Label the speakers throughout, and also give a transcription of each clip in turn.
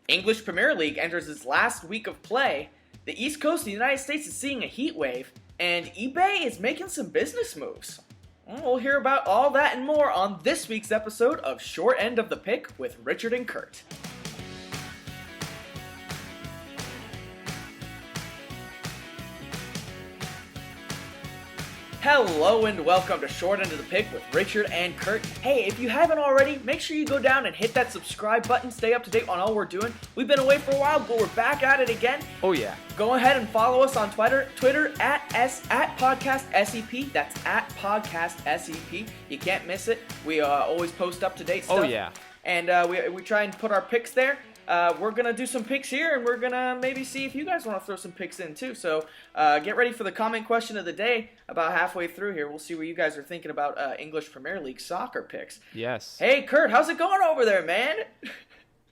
Speaker 1: English Premier League enters its last week of play. The East Coast of the United States is seeing a heat wave, and eBay is making some business moves. We'll hear about all that and more on this week's episode of Short End of the Pick with Richard and Kurt. Hello and welcome to Short End of the Pick with Richard and Kurt. Hey, if you haven't already, make sure you go down and hit that subscribe button. Stay up to date on all we're doing. We've been away for a while, but we're back at it again.
Speaker 2: Oh yeah.
Speaker 1: Go ahead and follow us on Twitter at podcast SEP. That's at podcast SEP. You can't miss it. We always post up to date stuff.
Speaker 2: Oh yeah.
Speaker 1: And we try and put our picks there. We're going to do some picks here, and we're going to maybe see if you guys want to throw some picks in too. So get ready for the comment question of the day about halfway through here. We'll see what you guys are thinking about English Premier League soccer picks.
Speaker 2: Yes.
Speaker 1: Hey, Kurt, how's it going over there, man?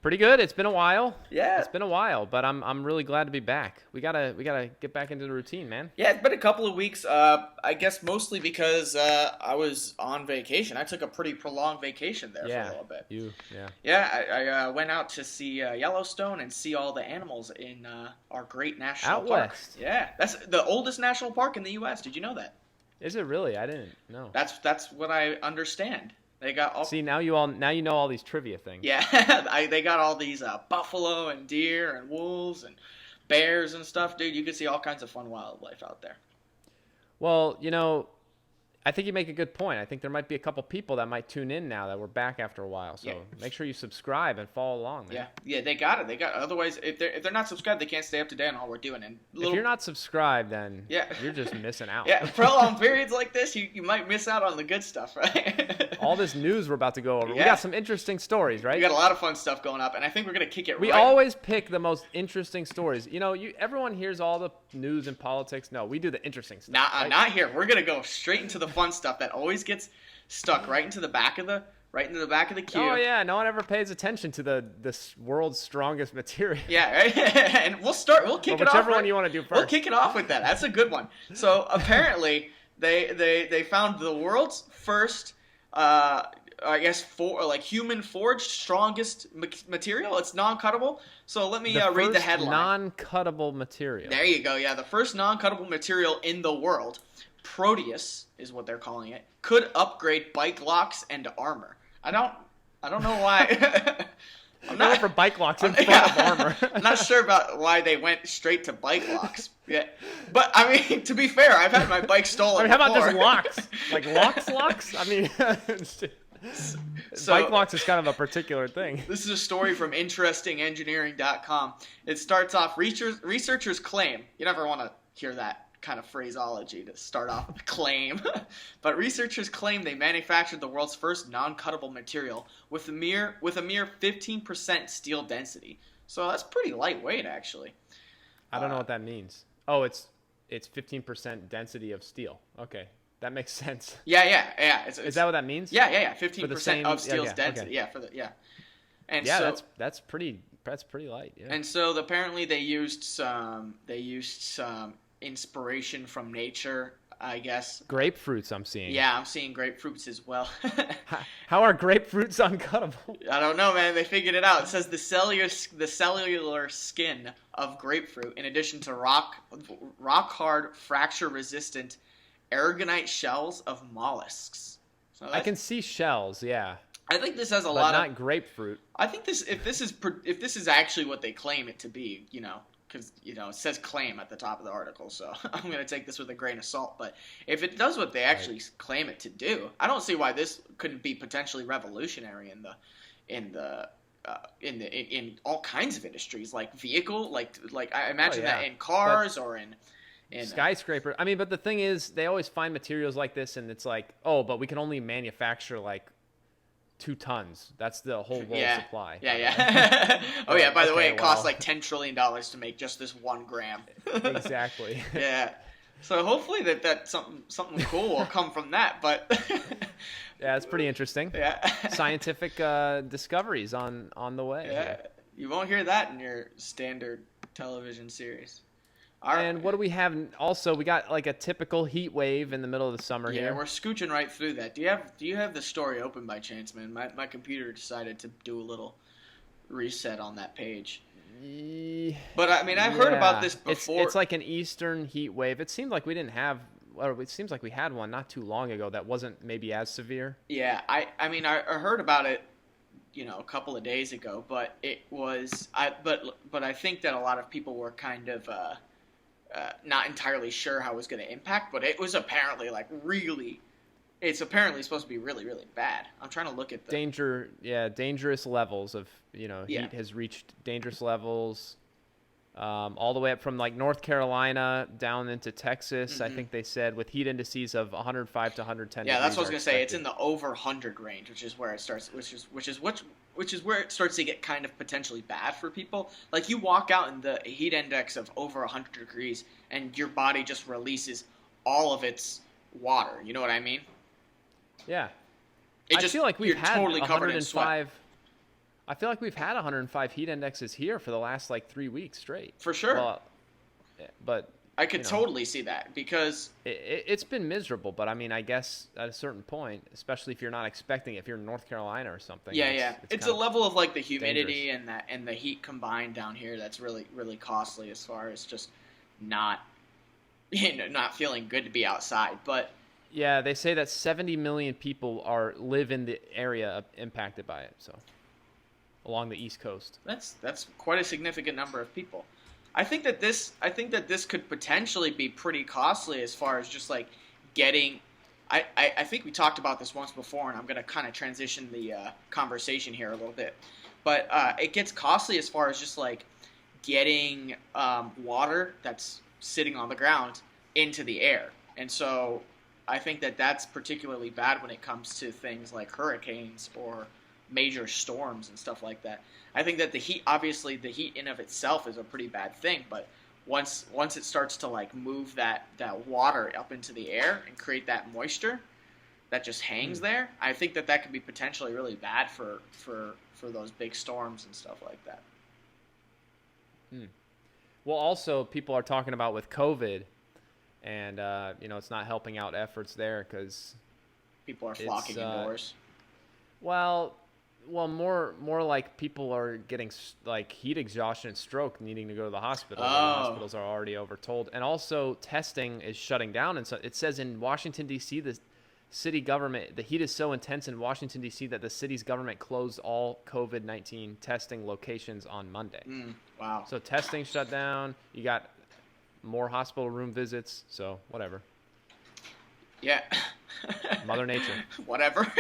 Speaker 2: Pretty good. It's been a while.
Speaker 1: Yeah.
Speaker 2: It's been a while, but I'm really glad to be back. We gotta get back into the routine, man.
Speaker 1: Yeah, it's been a couple of weeks. I guess mostly because I was on vacation. I took a pretty prolonged vacation there for a little bit. Yeah, I went out to see Yellowstone and see all the animals in our great national
Speaker 2: Out
Speaker 1: park.
Speaker 2: west.
Speaker 1: Yeah, that's the oldest national park in the U.S. Did you know that?
Speaker 2: Is it really? I didn't know.
Speaker 1: That's what I understand. They got all.
Speaker 2: See, now you know all these trivia things.
Speaker 1: Yeah, they got all these buffalo and deer and wolves and bears and stuff, dude. You can see all kinds of fun wildlife out there.
Speaker 2: Well, I think you make a good point. I think there might be a couple people that might tune in now that we're back after a while. So make sure you subscribe and follow along, man.
Speaker 1: Yeah, they got it. Otherwise, if they're not subscribed, they can't stay up to date on all we're doing. And
Speaker 2: if you're not subscribed, then you're just missing out.
Speaker 1: Yeah, prolonged periods like this, you might miss out on the good stuff, right?
Speaker 2: All this news we're about to go over. Yeah. We got some interesting stories, right?
Speaker 1: We got a lot of fun stuff going up, and I think we're gonna kick it.
Speaker 2: We always pick the most interesting stories. Everyone hears all the news and politics. No, we do the interesting stuff.
Speaker 1: Not here. We're gonna go straight into the fun stuff that always gets stuck right into the back of the queue.
Speaker 2: Oh yeah, no one ever pays attention to this world's strongest material.
Speaker 1: Yeah, right? And we'll kick it off.
Speaker 2: Whichever one you want to do first.
Speaker 1: We'll kick it off with that. That's a good one. So apparently they found the world's first human forged strongest material. It's non-cuttable. So let me read the headline.
Speaker 2: Non-cuttable material.
Speaker 1: There you go. Yeah, the first non-cuttable material in the world. Proteus is what they're calling it. Could upgrade bike locks and armor. I don't know why.
Speaker 2: I'm not for bike locks in front of armor.
Speaker 1: I'm not sure about why they went straight to bike locks. Yeah, but I mean, to be fair, I've had my bike stolen.
Speaker 2: How about just locks? Like locks? I mean, bike locks is kind of a particular thing.
Speaker 1: This is a story from InterestingEngineering.com. It starts off: researchers claim. You never want to hear that kind of phraseology to start off with claim. But researchers claim they manufactured the world's first non-cuttable material with a mere 15% steel density. So that's pretty lightweight, actually.
Speaker 2: I don't know what that means. Oh, it's 15% density of steel. Okay, that makes sense.
Speaker 1: Yeah.
Speaker 2: Is that what that means?
Speaker 1: Yeah. 15% of steel's density.
Speaker 2: Okay.
Speaker 1: And
Speaker 2: yeah,
Speaker 1: so,
Speaker 2: that's pretty light. Yeah.
Speaker 1: And so apparently they used some inspiration from nature, I guess.
Speaker 2: Grapefruits, I'm seeing.
Speaker 1: Yeah, I'm seeing grapefruits as well.
Speaker 2: How are grapefruits uncuttable?
Speaker 1: I don't know, man. They figured it out. It says the cellular skin of grapefruit, in addition to rock hard, fracture resistant aragonite shells of mollusks. So
Speaker 2: I can see shells, yeah.
Speaker 1: I think this has a
Speaker 2: but
Speaker 1: lot
Speaker 2: not grapefruit.
Speaker 1: I think if this is actually what they claim it to be, because it says claim at the top of the article, so I'm going to take this with a grain of salt. But if it does what they actually claim it to do, I don't see why this couldn't be potentially revolutionary in all kinds of industries, like vehicle, like I imagine that in cars or in
Speaker 2: skyscraper. I mean, but the thing is, they always find materials like this, and it's like, oh, but we can only manufacture like 2 tons. That's the whole world supply.
Speaker 1: Yeah. Oh yeah. By the way, it costs like $10 trillion to make just this 1 gram.
Speaker 2: Exactly.
Speaker 1: Yeah. So hopefully that something cool will come from that. But
Speaker 2: yeah, it's pretty interesting.
Speaker 1: Yeah.
Speaker 2: Scientific discoveries on the way.
Speaker 1: Yeah. You won't hear that in your standard television series.
Speaker 2: And what do we have? Also, we got like a typical heat wave in the middle of the summer here.
Speaker 1: Yeah, we're scooching right through that. Do you have the story open by chance, man? My computer decided to do a little reset on that page.
Speaker 2: Ye-
Speaker 1: But I mean, I've heard about this before.
Speaker 2: It's like an eastern heat wave. It seemed like we didn't have, or it seems like we had one not too long ago that wasn't maybe as severe.
Speaker 1: Yeah, I mean, I heard about it, a couple of days ago, but it was but I think that a lot of people were kind of not entirely sure how it was going to impact, but it was apparently like really. It's apparently supposed to be really, really bad. I'm trying to look at the
Speaker 2: dangerous levels of heat has reached dangerous levels, all the way up from like North Carolina down into Texas. I think they said with heat indices of 105 to 110.
Speaker 1: Yeah, that's what I was gonna say. It's in the over 100 range, which is where it starts. Which is where it starts to get kind of potentially bad for people. Like you walk out in the heat index of over 100 degrees, and your body just releases all of its water. You know what I mean?
Speaker 2: Yeah. I feel like we've had
Speaker 1: totally covered in sweat.
Speaker 2: I feel like we've had 105 heat indexes here for the last like 3 weeks straight.
Speaker 1: For sure.
Speaker 2: Well, but
Speaker 1: I could totally see that because
Speaker 2: it's been miserable. But I mean, I guess at a certain point, especially if you're not expecting it, if you're in North Carolina or something.
Speaker 1: Yeah, it's a level of like the humidity and the heat combined down here that's really, really costly as far as just not feeling good to be outside. But
Speaker 2: yeah, they say that 70 million people live in the area impacted by it. So along the East Coast.
Speaker 1: That's quite a significant number of people. I think that this could potentially be pretty costly as far as just like getting. I think we talked about this once before, and I'm going to kind of transition the conversation here a little bit. But it gets costly as far as just like getting water that's sitting on the ground into the air, and so I think that that's particularly bad when it comes to things like hurricanes or major storms and stuff like that. I think that the heat in of itself is a pretty bad thing, but once it starts to like move that water up into the air and create that moisture that just hangs there, I think that could be potentially really bad for those big storms and stuff like that.
Speaker 2: Well, also people are talking about with COVID, and it's not helping out efforts there because
Speaker 1: people are flocking indoors.
Speaker 2: Well, more like people are getting like heat exhaustion and stroke, needing to go to the hospital. The hospitals are already overtold, and also testing is shutting down. And so it says in Washington D.C. the city government, the heat is so intense in Washington D.C. that the city's government closed all COVID-19 testing locations on Monday.
Speaker 1: Wow!
Speaker 2: So testing shut down. You got more hospital room visits. So whatever.
Speaker 1: Yeah.
Speaker 2: Mother Nature.
Speaker 1: Whatever.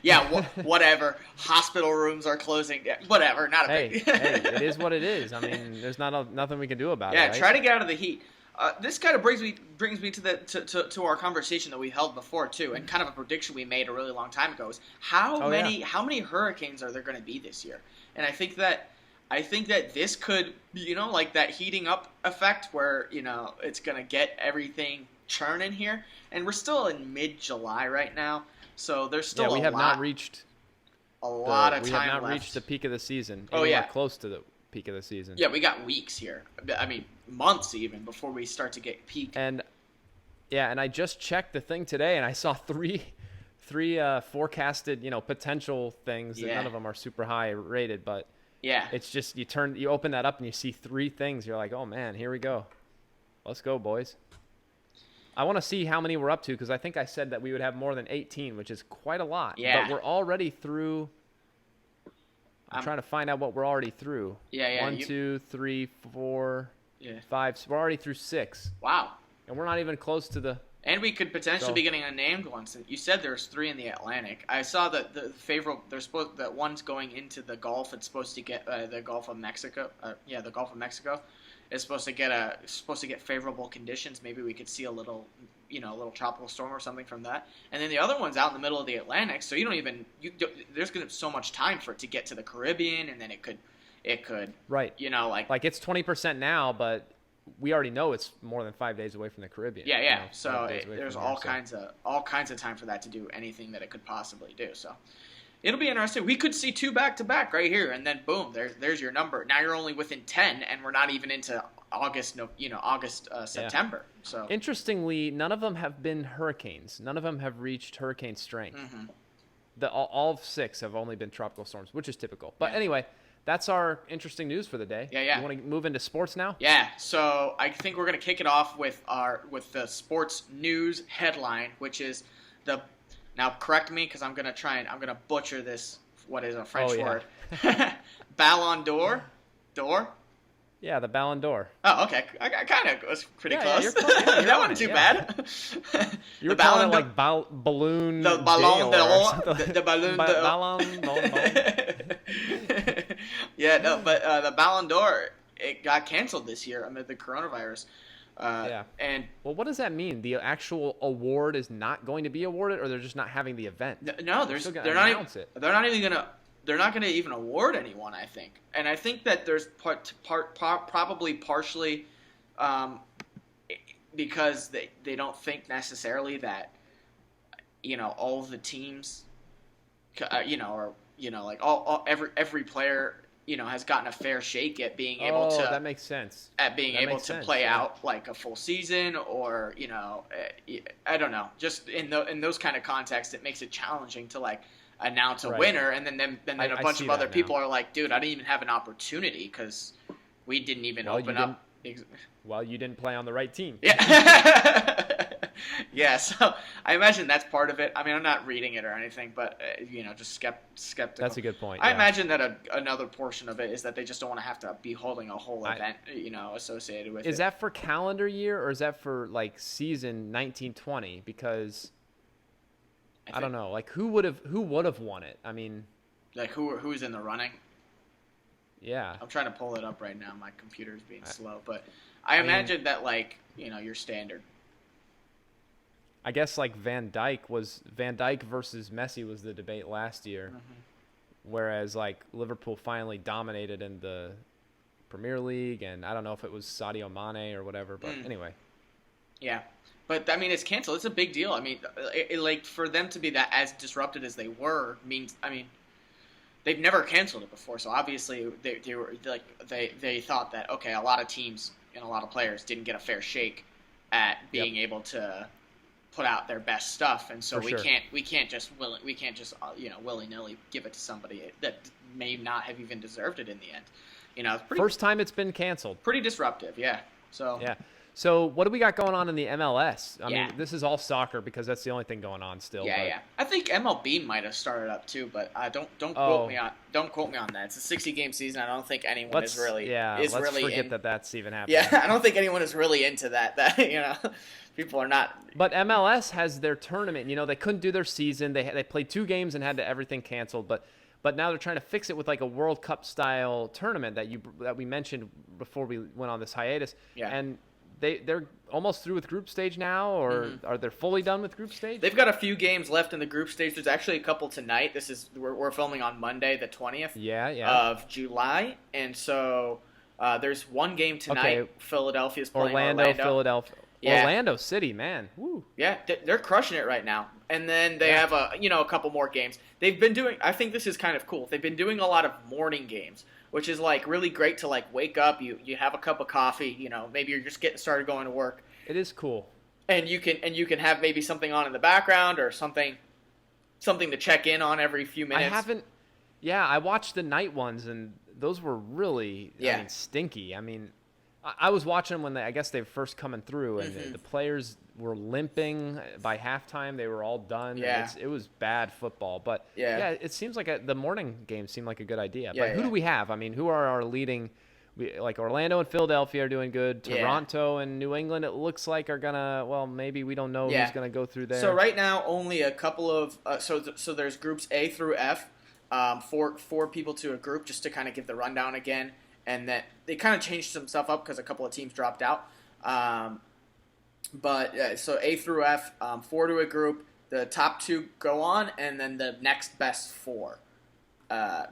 Speaker 1: Yeah, whatever. Hospital rooms are closing. Yeah, whatever. Not a big deal.
Speaker 2: Hey, it is what it is. I mean, there's nothing we can do about it.
Speaker 1: Yeah,
Speaker 2: right?
Speaker 1: Try to get out of the heat. This kind of brings me to our conversation that we held before too, and kind of a prediction we made a really long time ago is how many hurricanes are there going to be this year? And I think that this could, like that heating up effect where it's going to get everything churning here, and we're still in mid-July right now, so there's still
Speaker 2: we have not reached
Speaker 1: a lot of time left.
Speaker 2: We have not reached the peak of the season. Close to the peak of the season.
Speaker 1: Yeah, we got weeks here. I mean, months even before we start to get peak.
Speaker 2: And I just checked the thing today, and I saw three forecasted potential things. And none of them are super high rated, but it's just you open that up and you see 3 things. You're like, oh man, here we go. Let's go, boys. I want to see how many we're up to because I think I said that we would have more than 18, which is quite a lot.
Speaker 1: Yeah.
Speaker 2: But we're already through. I'm trying to find out what we're already through.
Speaker 1: Yeah.
Speaker 2: 1, 2, 3, 4, 5. So we're already through 6.
Speaker 1: Wow.
Speaker 2: And we're not even close to the.
Speaker 1: And we could potentially be getting unnamed ones. You said there's 3 in the Atlantic. I saw that that one's going into the Gulf. It's supposed to get the Gulf of Mexico. The Gulf of Mexico. Is supposed to get favorable conditions. Maybe we could see a little tropical storm or something from that. And then the other one's out in the middle of the Atlantic, so there's going to be so much time for it to get to the Caribbean, and then it could
Speaker 2: right.
Speaker 1: Like
Speaker 2: it's 20% now, but we already know it's more than 5 days away from the Caribbean.
Speaker 1: Yeah. So there's all kinds of time for that to do anything that it could possibly do. So. It'll be interesting. We could see 2 back-to-back right here, and then boom, there's your number. Now you're only within 10, and we're not even into September. So
Speaker 2: interestingly, none of them have been hurricanes. None of them have reached hurricane strength.
Speaker 1: Mm-hmm.
Speaker 2: All 6 have only been tropical storms, which is typical. But anyway, that's our interesting news for the day.
Speaker 1: Yeah.
Speaker 2: You want to move into sports now?
Speaker 1: Yeah. So I think we're gonna kick it off with the sports news headline, which is now correct me because I'm gonna butcher this. What is a French word? Ballon d'Or.
Speaker 2: Yeah, the Ballon d'Or.
Speaker 1: Oh, okay. I kind of was pretty close.
Speaker 2: You're close. Yeah,
Speaker 1: that wasn't too bad.
Speaker 2: You were calling it like balloon.
Speaker 1: The Ballon d'Or. The Ballon d'Or.
Speaker 2: Ballon.
Speaker 1: Yeah, no, but the Ballon d'Or, it got canceled this year amid the coronavirus. And
Speaker 2: well, what does that mean? The actual award is not going to be awarded, or they're just not having the event?
Speaker 1: No, they're not going to even award anyone, I think. And I think that there's probably partially because they don't think necessarily that, all of the teams, like every player, has gotten a fair shake at being able to.
Speaker 2: That makes sense.
Speaker 1: At being able to play out like a full season, or I don't know. Just in those kind of contexts, it makes it challenging to like announce a winner, and then a bunch of other people are like, dude, I didn't even have an opportunity because we didn't even open up.
Speaker 2: Well, you didn't play on the right team.
Speaker 1: Yeah. Yeah, so I imagine that's part of it. I mean, I'm not reading it or anything, but just skeptical.
Speaker 2: That's a good point.
Speaker 1: I imagine that another portion of it is that they just don't want to have to be holding a whole event, associated with it.
Speaker 2: Is that for calendar year, or is that for like season 1920? Because I don't know. Like who would have won it? I mean,
Speaker 1: like who's in the running?
Speaker 2: Yeah.
Speaker 1: I'm trying to pull it up right now. My computer's being slow, but I imagine that your standard.
Speaker 2: I guess like Van Dijk versus Messi was the debate last year, whereas like Liverpool finally dominated in the Premier League, and I don't know if it was Sadio Mane or whatever, but anyway.
Speaker 1: Yeah. But, I mean, it's canceled. It's a big deal. I mean, like, for them to be that as disrupted as they were means, I mean, they've never canceled it before. So, obviously, they were, like, they thought that, okay, a lot of teams and a lot of players didn't get a fair shake at being able to put out their best stuff. And so we can't just willy-nilly give it to somebody that may not have even deserved it in the end. It's
Speaker 2: first time it's been canceled.
Speaker 1: Pretty disruptive, yeah. So
Speaker 2: yeah. So what do we got going on in the MLS? I mean, this is all soccer because that's the only thing going on still.
Speaker 1: Yeah. I think MLB might have started up too, but don't quote me on that. It's a 60-game season. I don't think anyone is really
Speaker 2: let's forget that that's even happening.
Speaker 1: Yeah, I don't think anyone is really into that. People are not.
Speaker 2: But MLS has their tournament. They couldn't do their season. They played 2 games and had everything canceled. But now they're trying to fix it with like a World Cup style tournament that we mentioned before we went on this hiatus.
Speaker 1: Yeah.
Speaker 2: And they're almost through with group stage now, or are they fully done with group stage?
Speaker 1: They've got a few games left in the group stage. There's actually a couple tonight. We're filming on Monday, the 20th of July, and so there's one game tonight. Okay. Philadelphia's playing Orlando.
Speaker 2: Philadelphia. Yeah. Orlando City, man. Woo.
Speaker 1: Yeah, they're crushing it right now. And then they have a couple more games. They've been doing. I think this is kind of cool. They've been doing a lot of morning games, which is like really great to like wake up. You have a cup of coffee. Maybe you're just getting started going to work.
Speaker 2: It is cool.
Speaker 1: And you can have maybe something on in the background or something to check in on every few minutes.
Speaker 2: I watched the night ones, and those were really stinky. I mean, I was watching them when I guess they were first coming through, and the players were limping by halftime. They were all done.
Speaker 1: Yeah.
Speaker 2: It was bad football. But, it seems like the morning games seem like a good idea.
Speaker 1: Yeah,
Speaker 2: but who do we have? I mean, who are our leading like Orlando and Philadelphia are doing good. Toronto and New England, it looks like, are going to, maybe we don't know who's going to go through there.
Speaker 1: So right now, only a couple of so there's groups A through F, four people to a group, just to kind of give the rundown again. And that they kind of changed some stuff up because a couple of teams dropped out. So A through F, 4 to a group. The top 2 go on, and then the next best 4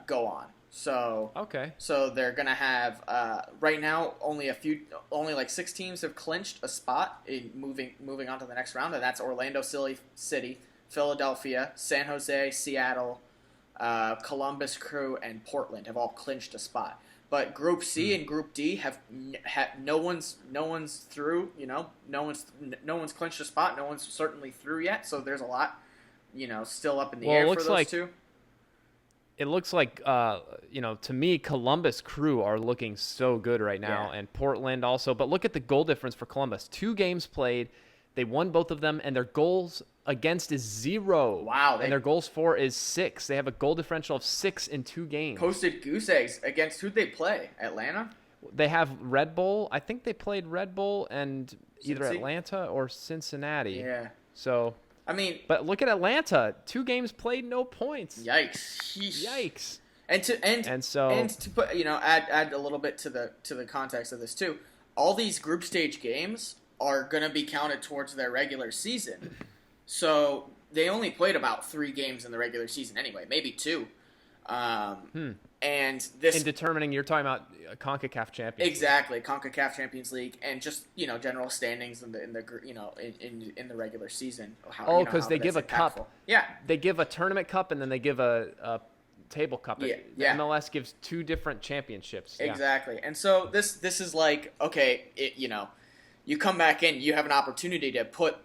Speaker 1: go on. So So they're gonna have right now only like 6 teams have clinched a spot in moving on to the next round, and that's Orlando City, Philadelphia, San Jose, Seattle, Columbus Crew, and Portland have all clinched a spot. But Group C and Group D have no one's through. No one's clinched a spot. No one's certainly through yet. So there's a lot, still up in the air for those two.
Speaker 2: it looks like, to me, Columbus Crew are looking so good right now, and Portland also. But look at the goal difference for Columbus. 2 games played. They won both of them, and their goals against is 0.
Speaker 1: Wow.
Speaker 2: And their goals for is 6. They have a goal differential of 6 in 2 games.
Speaker 1: Posted goose eggs against who'd they play? Atlanta?
Speaker 2: They have Red Bull. I think they played Red Bull and either Atlanta or Cincinnati.
Speaker 1: Yeah.
Speaker 2: So,
Speaker 1: I mean,
Speaker 2: but look at Atlanta. 2 games played, no points.
Speaker 1: Yikes. And to put, add a little bit to the context of this too. All these group stage games are going to be counted towards their regular season. So they only played about 3 games in the regular season anyway, maybe 2. And this
Speaker 2: in determining, you're talking about CONCACAF Champions
Speaker 1: exactly League. CONCACAF Champions League, and just general standings in the regular season.
Speaker 2: Because they give a cup.
Speaker 1: Yeah,
Speaker 2: they give a tournament cup, and then they give a table cup.
Speaker 1: Yeah.
Speaker 2: MLS gives 2 different championships.
Speaker 1: Exactly, and so this is like, okay, you come back in, you have an opportunity to put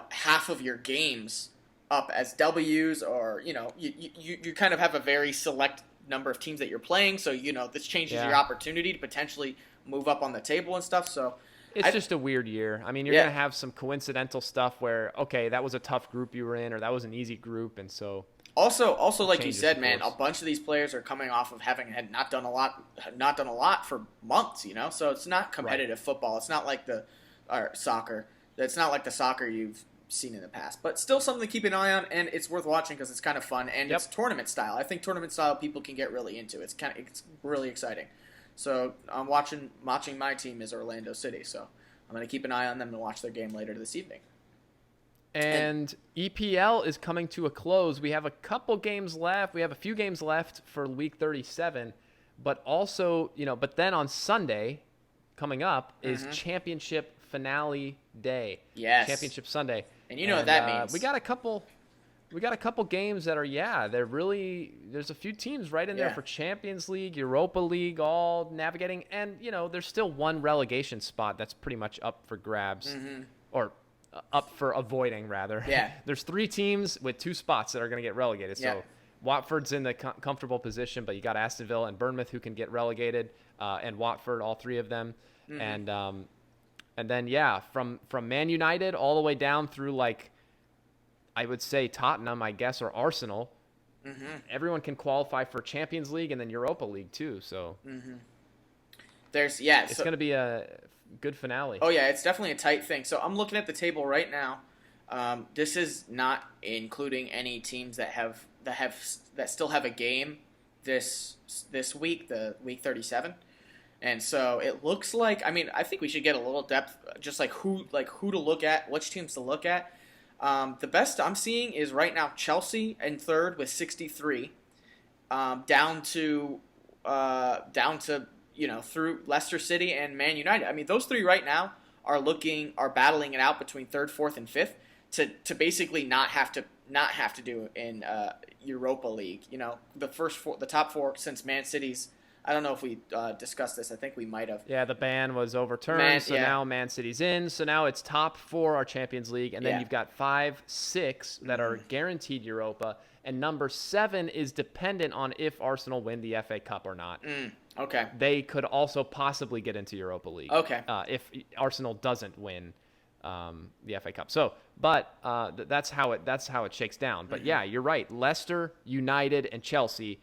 Speaker 1: half of your games up as W's, or you kind of have a very select number of teams that you're playing, so this changes your opportunity to potentially move up on the table and stuff. So
Speaker 2: it's just a weird year. I mean, you're gonna have some coincidental stuff where, okay, that was a tough group you were in, or that was an easy group, and so
Speaker 1: also like you said, man, a bunch of these players are coming off of having had not done a lot for months, so it's not competitive football. It's not like soccer. It's not like the soccer you've seen in the past, but still something to keep an eye on, and it's worth watching because it's kind of fun, and it's tournament style. I think tournament style people can get really into. It's really exciting. So I'm watching my team is Orlando City, so I'm going to keep an eye on them and watch their game later this evening.
Speaker 2: And EPL is coming to a close. We have a couple games left. We have a few games left for week 37, but also, but then on Sunday coming up is championship finale day.
Speaker 1: Yes.
Speaker 2: Championship Sunday.
Speaker 1: And what that means.
Speaker 2: We got a couple games that are, they're really, there's a few teams right in there for Champions League, Europa League, all navigating. And, there's still one relegation spot that's pretty much up for grabs, or up for avoiding, rather.
Speaker 1: Yeah.
Speaker 2: There's 3 teams with 2 spots that are going to get relegated. So Watford's in the comfortable position, but you got Aston Villa and Bournemouth who can get relegated, and Watford, all 3 of them. And then, from Man United all the way down through, I would say Tottenham, I guess, or Arsenal, everyone can qualify for Champions League and then Europa League too. So
Speaker 1: it's
Speaker 2: going to be a good finale.
Speaker 1: Oh yeah, it's definitely a tight thing. So I'm looking at the table right now. This is not including any teams that still have a game this week, the week 37. And so it looks like, I think we should get a little depth, just who to look at, which teams to look at. The best I'm seeing is right now Chelsea in third with 63, down to through Leicester City and Man United. Those 3 right now are battling it out between third, fourth, and fifth to basically not have to do in Europa League. The top 4 since Man City's. I don't know if we discussed this. I think we might have.
Speaker 2: Yeah, the ban was overturned, now Man City's in. So now it's top 4 are Champions League, and then you've got 5, 6 that are guaranteed Europa, and number 7 is dependent on if Arsenal win the FA Cup or not.
Speaker 1: Okay.
Speaker 2: They could also possibly get into Europa League.
Speaker 1: Okay.
Speaker 2: If Arsenal doesn't win the FA Cup. So, but that's how it shakes down. But yeah, you're right. Leicester, United, and Chelsea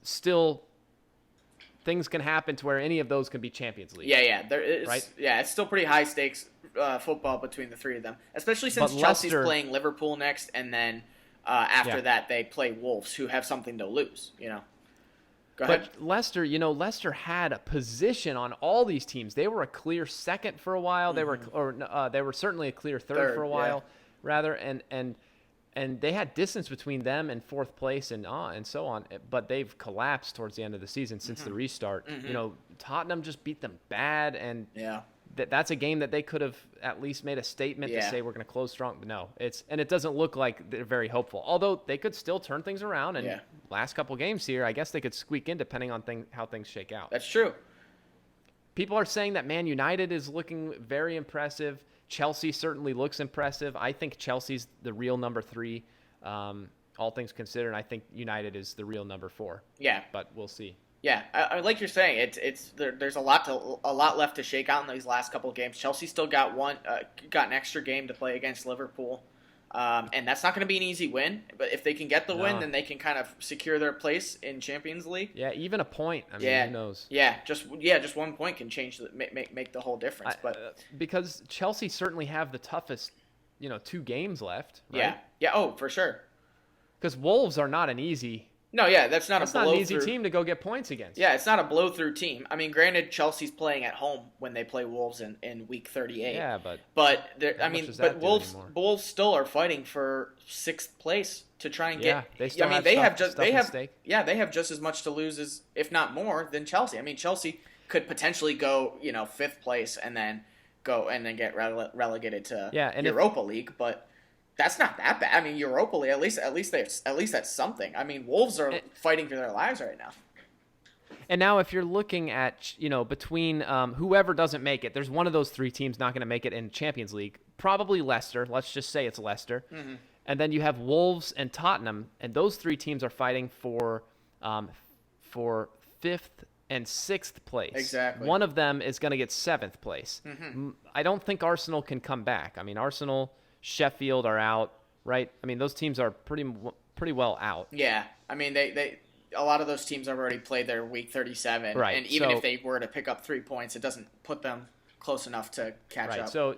Speaker 2: still. Things can happen to where any of those can be Champions League.
Speaker 1: Yeah. Right? Yeah, it's still pretty high stakes football between the 3 of them, especially since Chelsea's playing Liverpool next, and then after that they play Wolves, who have something to lose. Go ahead.
Speaker 2: But Leicester had a position on all these teams. They were a clear second for a while. They were certainly a clear third for a while, rather, and they had distance between them and 4th place and so on. But they've collapsed towards the end of the season since the restart. Tottenham just beat them bad, and that's a game that they could have at least made a statement to say we're going to close strong. But no, it doesn't look like they're very hopeful. Although they could still turn things around, and last couple games here, I guess they could squeak in depending on how things shake out.
Speaker 1: That's true.
Speaker 2: People are saying that Man United is looking very impressive. Chelsea certainly looks impressive. I think Chelsea's the real number 3. all things considered, I think United is the real number 4.
Speaker 1: Yeah.
Speaker 2: But we'll see.
Speaker 1: Yeah, like you're saying, there's a lot left to shake out in these last couple of games. Chelsea still got an extra game to play against Liverpool, and that's not going to be an easy win. But if they can get the win, then they can kind of secure their place in Champions League.
Speaker 2: Yeah, even a point. I mean, who knows?
Speaker 1: Yeah, just 1 point can change make the whole difference.
Speaker 2: Because Chelsea certainly have the toughest, 2 games left. Right?
Speaker 1: Yeah. Oh, for sure.
Speaker 2: Because Wolves are not an easy.
Speaker 1: No, yeah, that's not an
Speaker 2: easy team to go get points against.
Speaker 1: Yeah, it's not a blow-through team. I mean, granted, Chelsea's playing at home when they play Wolves in week 38.
Speaker 2: Yeah,
Speaker 1: Wolves still are fighting for 6th place to try and get.
Speaker 2: Yeah, they
Speaker 1: have just as much to lose as, if not more, than Chelsea. I mean, Chelsea could potentially go, 5th place and then get relegated to Europa League, but. That's not that bad. I mean, Europa League, at least that's something. I mean, Wolves are fighting for their lives right now.
Speaker 2: And now if you're looking at, between whoever doesn't make it, there's one of those 3 teams not going to make it in Champions League. Probably Leicester. Let's just say it's Leicester. Mm-hmm. And then you have Wolves and Tottenham, and those 3 teams are fighting for 5th and 6th place.
Speaker 1: Exactly.
Speaker 2: One of them is going to get 7th place.
Speaker 1: Mm-hmm.
Speaker 2: I don't think Arsenal can come back. I mean, Arsenal, Sheffield are out, right? I mean, those teams are pretty well out.
Speaker 1: Yeah, I mean, they a lot of those teams have already played their week 37,
Speaker 2: right?
Speaker 1: And even if they were to pick up 3 points, it doesn't put them close enough to catch up.
Speaker 2: So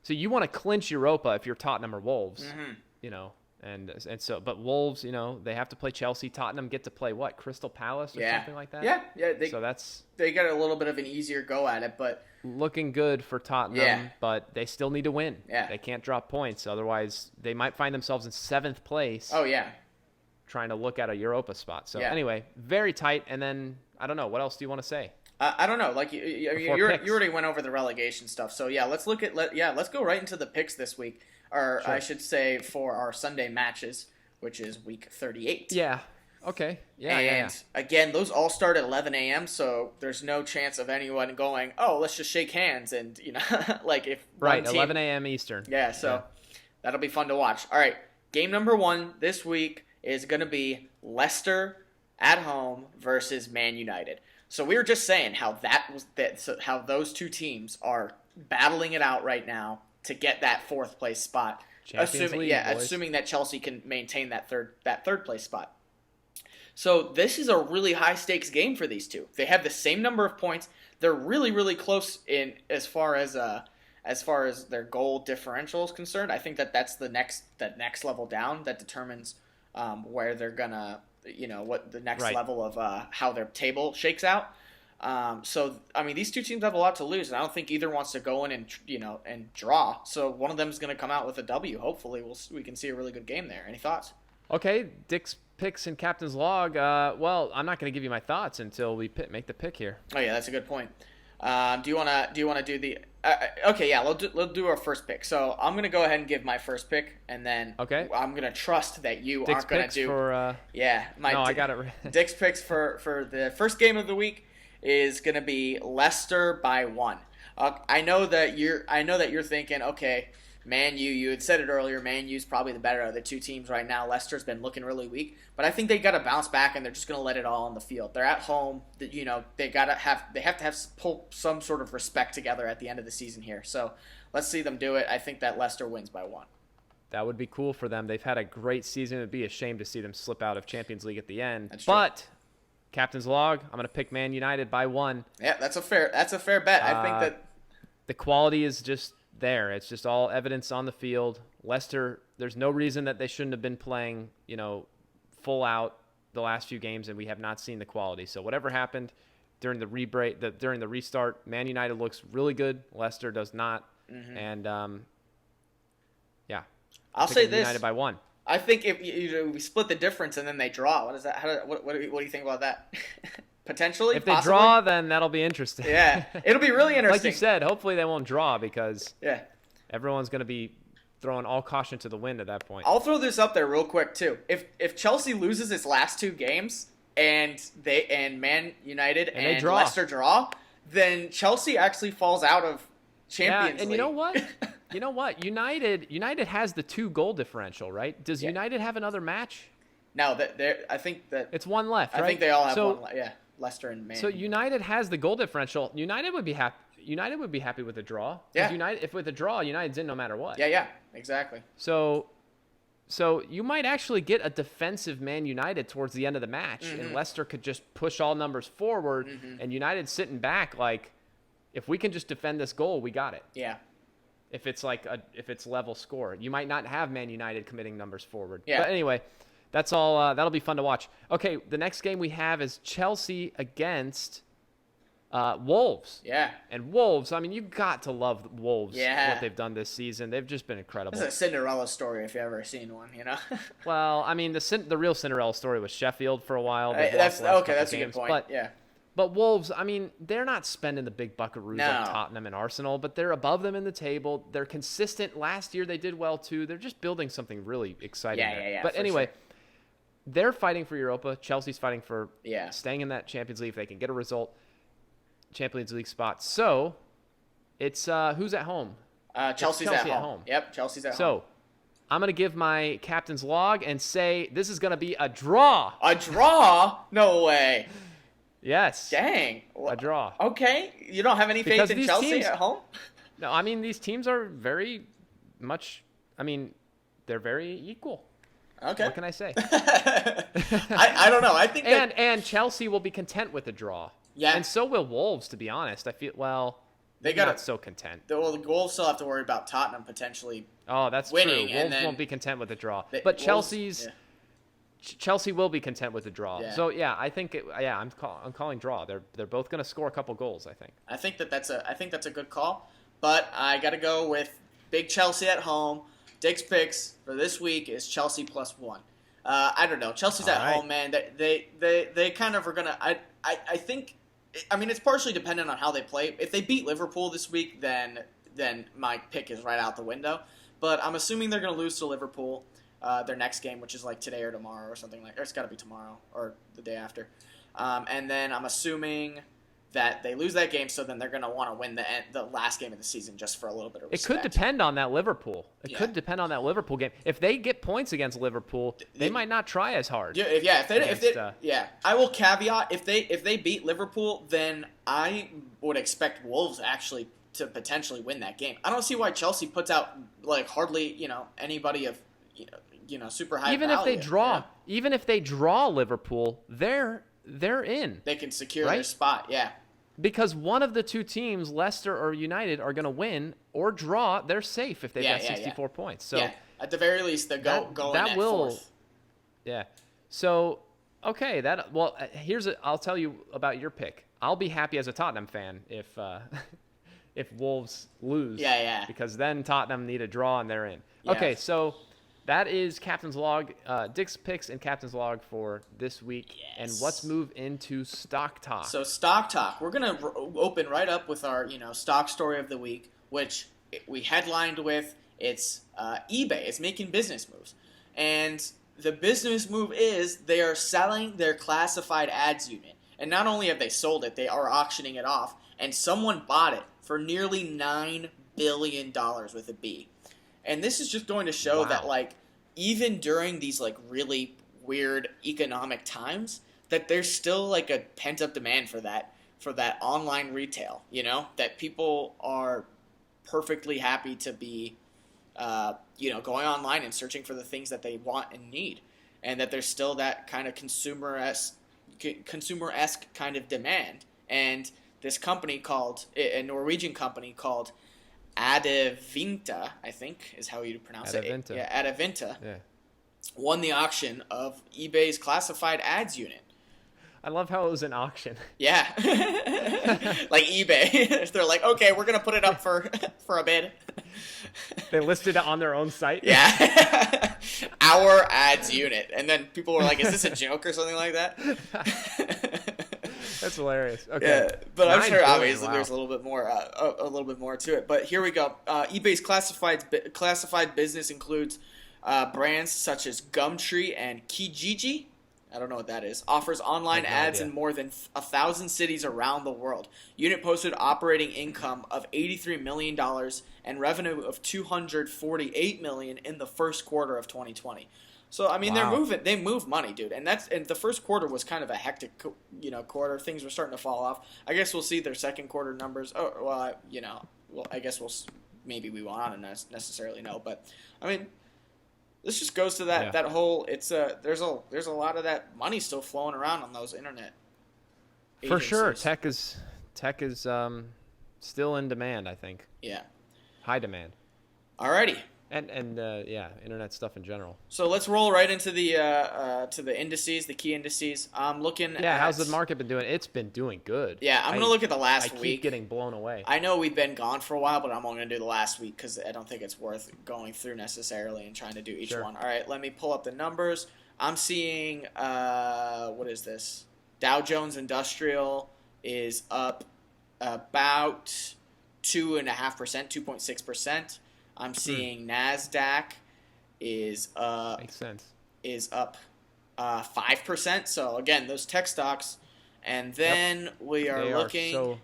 Speaker 2: you want to clinch Europa if you're Tottenham or Wolves,
Speaker 1: mm-hmm.
Speaker 2: And so, but Wolves, they have to play Chelsea. Tottenham get to play what? Crystal Palace or something like that.
Speaker 1: Yeah. They got a little bit of an easier go at it, but
Speaker 2: looking good for Tottenham. But they still need to win.
Speaker 1: Yeah,
Speaker 2: they can't drop points, otherwise they might find themselves in 7th place.
Speaker 1: Oh yeah,
Speaker 2: trying to look at a Europa spot. So anyway, very tight. And then I don't know, what else do you want to say?
Speaker 1: I don't know. Like you already went over the relegation stuff. So yeah, let's go right into the picks this week. Or sure. I should say for our Sunday matches, which is week 38.
Speaker 2: Yeah. Okay. Yeah.
Speaker 1: And again, those all start at 11 a.m. So there's no chance of anyone going, oh, let's just shake hands and like if
Speaker 2: right 11 a.m. Eastern.
Speaker 1: Yeah. So that'll be fun to watch. All right, game number 1 this week is going to be Leicester at home versus Man United. So we were just saying how how those 2 teams are battling it out right now to get that 4th place spot, assuming that Chelsea can maintain that third place spot. So this is a really high stakes game for these 2. They have the same number of points. They're really, really close in as far as their goal differential is concerned. I think that's the next level down that determines where they're gonna what the next level of how their table shakes out. So I mean, these 2 teams have a lot to lose, and I don't think either wants to go in and draw. So one of them is going to come out with a W. Hopefully, we can see a really good game there. Any thoughts?
Speaker 2: Okay, Dick's picks and Captain's log. Well, I'm not going to give you my thoughts until we make the pick here.
Speaker 1: Oh yeah, that's a good point. Do you want to do the? Okay, yeah, we'll do our first pick. So I'm going to go ahead and give my first pick, and then I'm going to trust that you
Speaker 2: Dick's
Speaker 1: aren't going to do.
Speaker 2: For, I got it.
Speaker 1: Dick's picks for the first game of the week is going to be Leicester by 1. I know that you're thinking, okay, Man U, you had said it earlier, Man U's probably the better of the 2 teams right now. Leicester's been looking really weak, but I think they got to bounce back, and they're just going to let it all on the field. They're at home. They have to pull some sort of respect together at the end of the season here. So let's see them do it. I think that Leicester wins by 1.
Speaker 2: That would be cool for them. They've had a great season. It'd be a shame to see them slip out of Champions League at the end.
Speaker 1: That's true.
Speaker 2: But Captain's log, I'm going to pick Man United by 1.
Speaker 1: Yeah, that's a fair bet. I think that
Speaker 2: the quality is just there. It's just all evidence on the field. Leicester, there's no reason that they shouldn't have been playing, full out the last few games, and we have not seen the quality. So whatever happened during the during the restart, Man United looks really good. Leicester does not. Mm-hmm. And
Speaker 1: I'll say this:
Speaker 2: United by 1.
Speaker 1: I think if we split the difference and then they draw, what is that? What do you think about that? Potentially,
Speaker 2: if they draw, then that'll be interesting.
Speaker 1: Yeah, it'll be really interesting.
Speaker 2: Like you said, hopefully they won't draw because everyone's going to be throwing all caution to the wind at that point.
Speaker 1: I'll throw this up there real quick too. If Chelsea loses its last 2 games and Man United and Leicester draw, then Chelsea actually falls out of Champions League.
Speaker 2: And you know what? United has the 2 goal differential, right? Does United have another match?
Speaker 1: No, I think that
Speaker 2: it's one left. Right?
Speaker 1: I think they all have one left. Yeah, Leicester and Man.
Speaker 2: So United has the goal differential. United would be happy. United would be happy with a draw. Yeah. If with a draw, United's in no matter what.
Speaker 1: Yeah, exactly.
Speaker 2: So you might actually get a defensive Man United towards the end of the match, and Leicester could just push all numbers forward, and United sitting back like, if we can just defend this goal, we got it.
Speaker 1: Yeah.
Speaker 2: If it's level score, you might not have Man United committing numbers forward.
Speaker 1: Yeah.
Speaker 2: But anyway, that's all. That'll be fun to watch. Okay, the next game we have is Chelsea against Wolves.
Speaker 1: Yeah.
Speaker 2: And Wolves, I mean, you got to love Wolves. Yeah. What they've done this season, they've just been incredible.
Speaker 1: It's a Cinderella story if you've ever seen one, you know.
Speaker 2: Well, I mean, the real Cinderella story was Sheffield for a while.
Speaker 1: That's a good point.
Speaker 2: But Wolves, I mean, they're not spending the big buckaroos like Tottenham and Arsenal, but they're above them in the table. They're consistent. Last year they did well too. They're just building something really exciting.
Speaker 1: Yeah.
Speaker 2: But anyway, they're fighting for Europa. Chelsea's fighting for staying in that Champions League if they can get a result. Champions League spot. So it's who's at home?
Speaker 1: Chelse's at home. Yep, Chelse's at home.
Speaker 2: So I'm going to give my captain's log and say this is going to be a draw.
Speaker 1: A draw? No way.
Speaker 2: Yes.
Speaker 1: Dang.
Speaker 2: A draw.
Speaker 1: Okay. You don't have any faith in Chelsea at home?
Speaker 2: No, I mean, these teams are very much, I mean, they're very equal.
Speaker 1: Okay.
Speaker 2: What can I say?
Speaker 1: I don't know. I think
Speaker 2: and Chelsea will be content with a draw.
Speaker 1: Yeah.
Speaker 2: And so will Wolves, to be honest. I feel, they're not so content.
Speaker 1: Well, the Wolves still have to worry about Tottenham potentially
Speaker 2: winning. True. Wolves won't be content with a draw. But Chelsea will be content with a draw. Yeah. So I think I'm calling draw. They're both going to score a couple goals, I think.
Speaker 1: I think that's a good call, but I got to go with big Chelsea at home. Dick's picks for this week is Chelsea +1. I don't know. Chelsea's at home, man. They kind of are going to I think it's partially dependent on how they play. If they beat Liverpool this week, then my pick is right out the window. But I'm assuming they're going to lose to Liverpool. Their next game, which is like today or tomorrow or something or it's got to be tomorrow or the day after. And then I'm assuming that they lose that game, so then they're going to want to win the last game of the season just for a little bit of respect.
Speaker 2: It could depend on that Liverpool. It could depend on that Liverpool game. If they get points against Liverpool, they might not try as hard.
Speaker 1: I will caveat if they beat Liverpool, then I would expect Wolves actually to potentially win that game. I don't see why Chelsea puts out like hardly anybody of super high
Speaker 2: even
Speaker 1: value.
Speaker 2: Even if they draw Liverpool, they're in.
Speaker 1: They can secure their spot,
Speaker 2: because one of the two teams, Leicester or United, are going to win or draw. They're safe if they've got 64 points. So
Speaker 1: at the very least, they'll go in at fourth.
Speaker 2: Yeah. So okay, I'll tell you about your pick. I'll be happy as a Tottenham fan if Wolves lose.
Speaker 1: Yeah.
Speaker 2: Because then Tottenham need a draw and they're in. Yeah. Okay, so that is Captain's Log, Dick's picks and Captain's Log for this week. Yes. And let's move into Stock Talk.
Speaker 1: So Stock Talk, we're going to open right up with our stock story of the week, which we headlined with it's eBay is making business moves. And the business move is they are selling their classified ads unit. And not only have they sold it, they are auctioning it off. And someone bought it for nearly $9 billion with a B. And this is just going to show that, even during these, really weird economic times, that there's still, a pent-up demand for that online retail, that people are perfectly happy to be, going online and searching for the things that they want and need. And that there's still that kind of consumer-esque kind of demand. And this company a Norwegian company called Adevinta, I think is how you pronounce it. Yeah, Adevinta.
Speaker 2: Yeah.
Speaker 1: Won the auction of eBay's classified ads unit.
Speaker 2: I love how it was an auction.
Speaker 1: Yeah. Like eBay. They're like, okay, we're going to put it up for a bid.
Speaker 2: They listed it on their own site?
Speaker 1: Yeah. Our ads unit. And then people were like, is this a joke or something like that?
Speaker 2: That's hilarious. Okay.
Speaker 1: Yeah, but I'm sure obviously there's a little bit more to it. But here we go. eBay's classified business includes brands such as Gumtree and Kijiji. I don't know what that is. Offers online ads in more than 1,000 cities around the world. Unit posted operating income of $83 million and revenue of $248 million in the first quarter of 2020. So I mean, they move money, dude, and the first quarter was kind of a hectic, quarter. Things were starting to fall off. I guess we'll see their second quarter numbers. Oh, well, I guess maybe we won't. I don't necessarily know, but I mean, this just goes to that whole. There's a lot of that money still flowing around on those internet agencies.
Speaker 2: For sure, tech is still in demand. I think.
Speaker 1: Yeah.
Speaker 2: High demand.
Speaker 1: Alrighty.
Speaker 2: And internet stuff in general.
Speaker 1: So let's roll right into the indices, the key indices. I'm looking at...
Speaker 2: how's the market been doing? It's been doing good.
Speaker 1: Yeah, I'm going to look at the last week.
Speaker 2: I keep getting blown away.
Speaker 1: I know we've been gone for a while, but I'm only going to do the last week because I don't think it's worth going through necessarily and trying to do each one. All right, let me pull up the numbers. I'm seeing, what is this? Dow Jones Industrial is up about 2.5%, 2.6%. I'm seeing NASDAQ is
Speaker 2: makes sense.
Speaker 1: Is up 5%. So again, those tech stocks, and then we are looking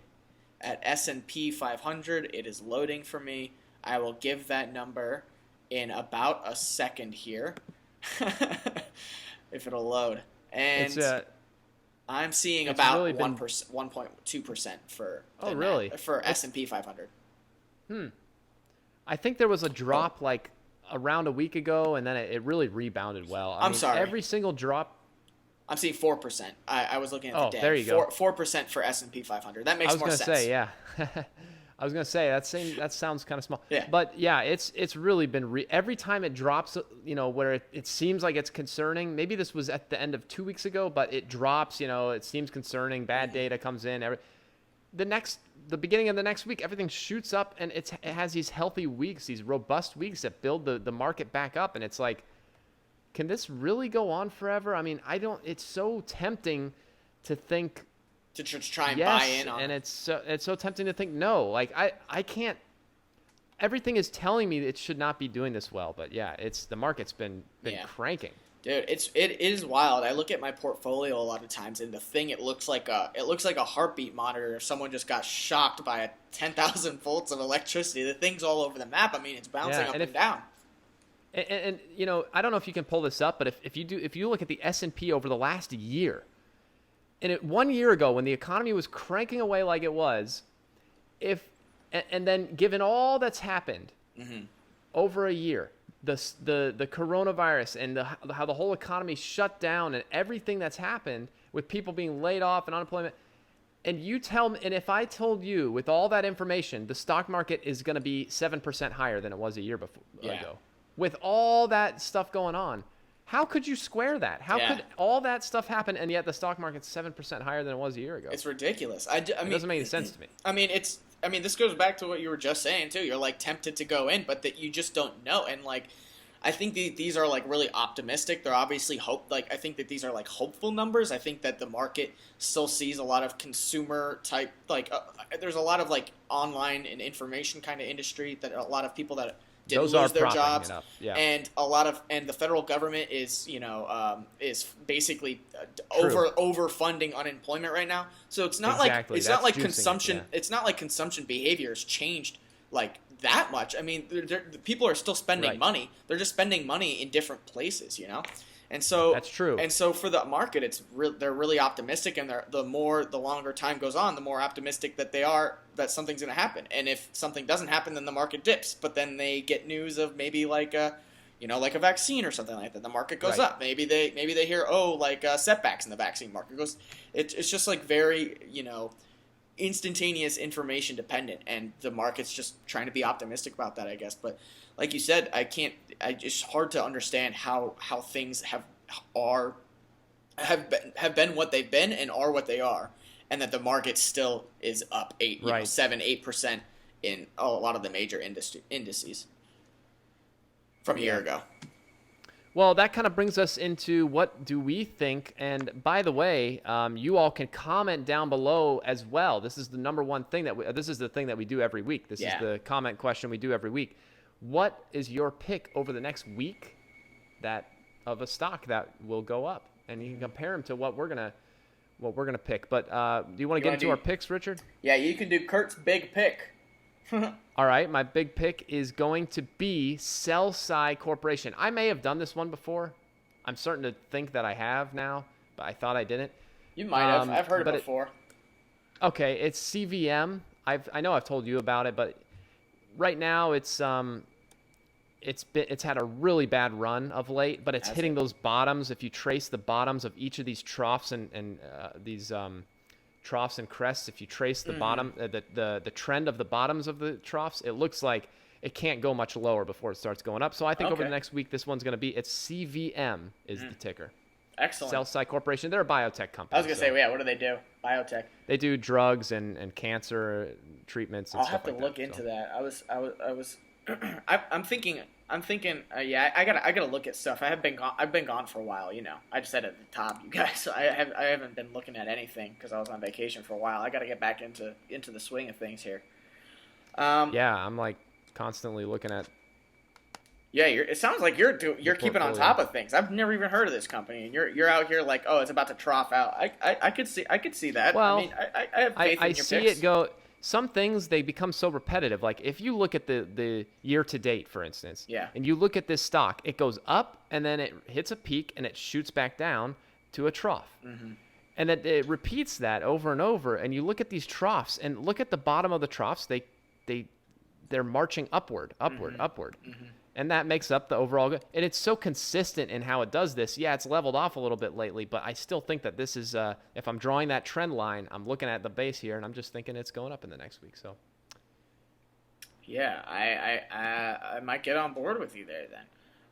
Speaker 1: at S&P 500. It is loading for me. I will give that number in about a second here, if it'll load. And I'm seeing about really 1.2% for for S&P 500.
Speaker 2: I think there was a drop like around a week ago, and then it really rebounded well. I mean,
Speaker 1: sorry.
Speaker 2: Every single drop.
Speaker 1: I'm seeing 4%. I was looking at the day.
Speaker 2: There you go.
Speaker 1: 4% for S&P 500. That makes more sense.
Speaker 2: I was gonna say, I was gonna say that sounds kind of small.
Speaker 1: Yeah.
Speaker 2: But yeah, it's really been every time it drops, where it seems like it's concerning. Maybe this was at the end of 2 weeks ago, but it drops. It seems concerning. Bad data comes in. The beginning of the next week, everything shoots up, and it has these healthy weeks, these robust weeks that build the market back up. And it's like, can this really go on forever? I mean, it's so tempting to think
Speaker 1: to try and buy in on,
Speaker 2: and it's so tempting to think no. Like I can't. Everything is telling me it should not be doing this well, but yeah, the market's been cranking.
Speaker 1: Dude, it is wild. I look at my portfolio a lot of times, and the thing it looks like a heartbeat monitor. If someone just got shocked by 10,000 volts of electricity, the thing's all over the map. I mean, it's bouncing up and down.
Speaker 2: And I don't know if you can pull this up, but if you look at the S&P over the last year, and 1 year ago when the economy was cranking away like it was, and then given all that's happened over a year. The coronavirus and how the whole economy shut down and everything that's happened with people being laid off and unemployment, and you tell me, and if I told you with all that information, the stock market is going to be 7% higher than it was a year ago, with all that stuff going on, how could you square that? How could all that stuff happen and yet the stock market's 7% higher than it was a year ago?
Speaker 1: It's ridiculous. I mean,
Speaker 2: it doesn't make any sense to me.
Speaker 1: I mean, this goes back to what you were just saying, too. You're, like, tempted to go in, but that you just don't know. And, like, I think these are, like, really optimistic. They're obviously I think that these are, like, hopeful numbers. I think that the market still sees a lot of consumer-type, like, there's a lot of, like, online and information kind of industry that a lot of people that didn't lose their jobs. And the federal government is, is basically overfunding unemployment right now. So it's not consumption. It's not like consumption behavior has changed like that much. I mean, people are still spending money. They're just spending money in different places, And so
Speaker 2: that's true.
Speaker 1: And so for the market, they're really optimistic, and the longer time goes on, the more optimistic that they are that something's going to happen. And if something doesn't happen, then the market dips. But then they get news of maybe like a vaccine or something like that. The market goes up. Maybe they hear setbacks in the vaccine market goes. It's just like very instantaneous information dependent, and the market's just trying to be optimistic about that, I guess. But like you said, it's hard to understand how things have been what they've been and are what they are, and that the market still is up 7-8% in a lot of the major indices from a year ago.
Speaker 2: Well, that kind of brings us into what do we think. And by the way, you all can comment down below as well. This is the number one thing this is the thing that we do every week. This is the comment question we do every week. What is your pick over the next week of a stock that will go up? And you can compare them to what we're gonna pick. But do you want to get into our picks, Richard?
Speaker 1: Yeah, you can do Kurt's big pick.
Speaker 2: All right, my big pick is going to be CEL-SCI Corporation. I may have done this one before. I'm starting to think that I have now, but I thought I didn't.
Speaker 1: You might have. I've heard it before.
Speaker 2: Okay, it's CVM. I know I've told you about it, but right now it's had a really bad run of late, but it's hitting those bottoms. If you trace the bottoms of each of these troughs and these troughs and crests, if you trace the bottom, the trend of the bottoms of the troughs, it looks like it can't go much lower before it starts going up. So I think over the next week, this one's going to be, it's CVM is the ticker.
Speaker 1: Excellent.
Speaker 2: CEL-SCI Corporation. They're a biotech company.
Speaker 1: I was going to say, yeah, what do they do? BioTech.
Speaker 2: They do drugs and cancer treatments and
Speaker 1: I'll
Speaker 2: stuff
Speaker 1: have to look into that. I'm thinking, yeah, I gotta look at stuff. I've been gone for a while, you know. I just said at the top, you guys. So I haven't been looking at anything because I was on vacation for a while. I gotta get back into the swing of things here.
Speaker 2: Yeah, I'm like constantly looking at.
Speaker 1: Yeah, it sounds like you're keeping on top of things. I've never even heard of this company, and you're out here like, oh, it's about to trough out. I could see that.
Speaker 2: Well,
Speaker 1: I mean, I have faith in your
Speaker 2: see
Speaker 1: picks.
Speaker 2: it go. Some things, they become so repetitive. Like if you look at the year to date, for instance, and you look at this stock, it goes up and then it hits a peak and it shoots back down to a trough. Mm-hmm. And it repeats that over and over. And you look at these troughs and look at the bottom of the troughs. They're marching upward. Mm-hmm. And that makes up the overall good. And it's so consistent in how it does this. Yeah, it's leveled off a little bit lately, but I still think that this is, if I'm drawing that trend line, I'm looking at the base here, and I'm just thinking it's going up in the next week. So,
Speaker 1: yeah, I might get on board with you there then.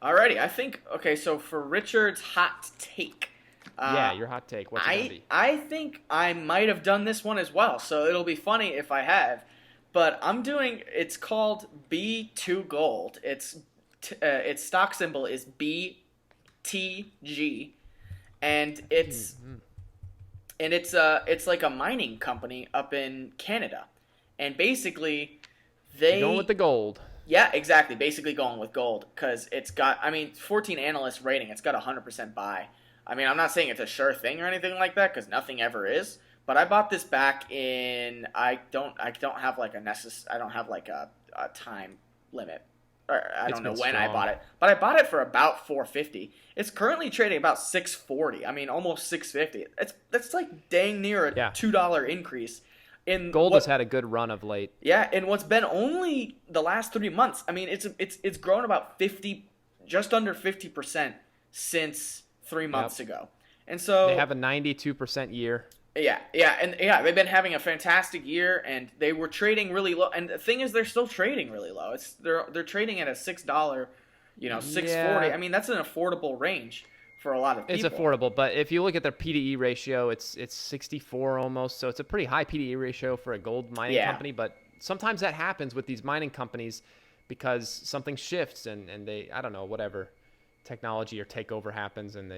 Speaker 1: Alrighty, I think, okay, so for Richard's hot take.
Speaker 2: Yeah, your hot take. What's it going to be?
Speaker 1: I think I might have done this one as well, so it'll be funny if I have. But it's called B2 Gold. Its stock symbol is BTG, and it's like a mining company up in Canada, and basically
Speaker 2: You're going with the gold.
Speaker 1: Yeah, exactly. Basically going with gold because it's got 14 analyst rating. It's got 100% buy. I mean, I'm not saying it's a sure thing or anything like that because nothing ever is. But I bought this back in. I don't have like a time limit. Or I don't know when I bought it, but I bought it for about $4.50. It's currently trading about $6.40. I mean, almost $6.50. That's like dang near a $2 increase.
Speaker 2: Gold has had a good run of late.
Speaker 1: Yeah, and what's been only the last 3 months. I mean, it's grown about just under 50% since 3 months ago. And so
Speaker 2: they have a 92% year.
Speaker 1: Yeah, they've been having a fantastic year, and they were trading really low. And the thing is, they're still trading really low. They're trading at a $6, $6.40.
Speaker 2: Yeah.
Speaker 1: I mean, that's an affordable range for a lot of people.
Speaker 2: It's affordable, but if you look at their PDE ratio, it's 64 almost. So it's a pretty high PDE ratio for a gold mining company. But sometimes that happens with these mining companies because something shifts and they, I don't know, whatever technology or takeover happens, and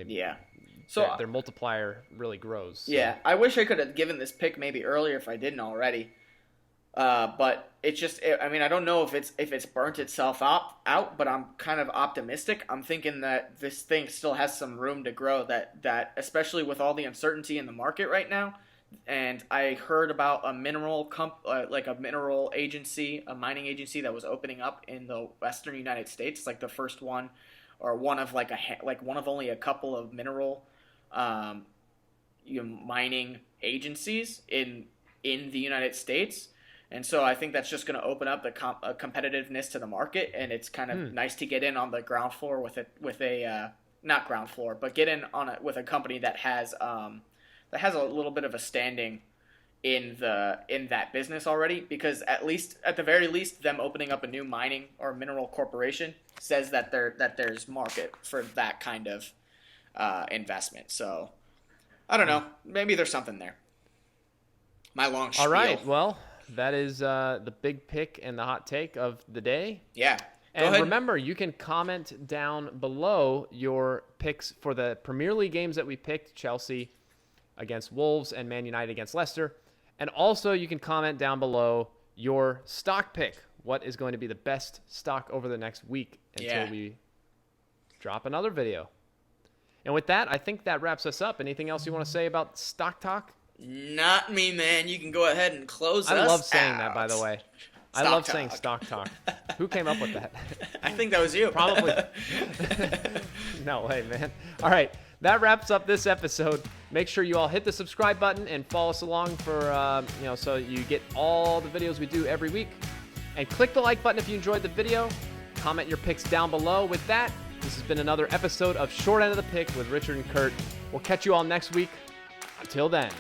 Speaker 2: so their multiplier really grows. So.
Speaker 1: Yeah, I wish I could have given this pick maybe earlier if I didn't already. But it's just, I don't know if it's burnt itself out, but I'm kind of optimistic. I'm thinking that this thing still has some room to grow. That especially with all the uncertainty in the market right now. And I heard about a mineral like a mineral agency, a mining agency that was opening up in the Western United States, like the first one. Or one of one of only a couple of mineral, mining agencies in the United States, and so I think that's just going to open up the competitiveness to the market, and it's kind of nice to get in on the ground floor with a not ground floor, but get in on it with a company that has a little bit of a standing in that business already, because at the very least, them opening up a new mining or mineral corporation says that there's market for that kind of investment. So I don't know, maybe there's something there. My long spiel.
Speaker 2: All right, well, that is the big pick and the hot take of the day.
Speaker 1: Yeah.
Speaker 2: And remember, you can comment down below your picks for the Premier League games that we picked: Chelsea against Wolves and Man United against Leicester. And also, you can comment down below your stock pick. What is going to be the best stock over the next week until we drop another video? And with that, I think that wraps us up. Anything else you want to say about Stock Talk?
Speaker 1: Not me, man. You can go ahead and close us out.
Speaker 2: I love saying that, by the way. I love saying stock talk. Who came up with that?
Speaker 1: I think that was you.
Speaker 2: Probably. No way, man. All right. That wraps up this episode. Make sure you all hit the subscribe button and follow us along for, so you get all the videos we do every week. And click the like button if you enjoyed the video. Comment your picks down below. With that, this has been another episode of Short End of the Pick with Richard and Kurt. We'll catch you all next week. Until then.